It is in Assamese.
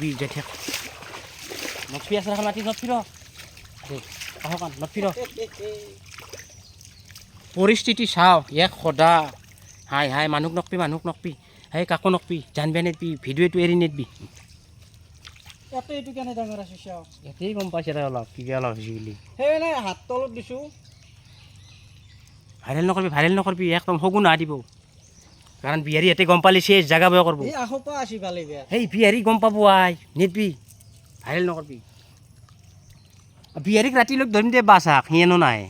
বি জেঠে নকপি আছে এখন মাটি নট ফিৰ দে আহকান নট ফিৰ পৰিস্থিতি চাও এক সদা হাই হাই মানুহ নকপি হেই কাকো নকপি জানবে নেদবি ভিডিঅ'টো এৰি নেদবি এইটো কেনে ডাঙৰ আছে চাও এতেই গম পাইছে তাই অলপ কি অলপ হৈছে বুলি সেই নাই হাত তলত দিছো ভাইৰেল নকৰবি একদম শগুন আ দিব কাৰণ বিহাৰী এতে গম পালি চেছ জাগা বয় কৰব এই আখপা আসি পালে বেয়া সেই বিহাৰী গম পাব আই নেদবি ভাইৰেল নকৰবি বিহাৰীক ৰাতিলৈক ধৰিম দে বাছাক সিয়েনো নাই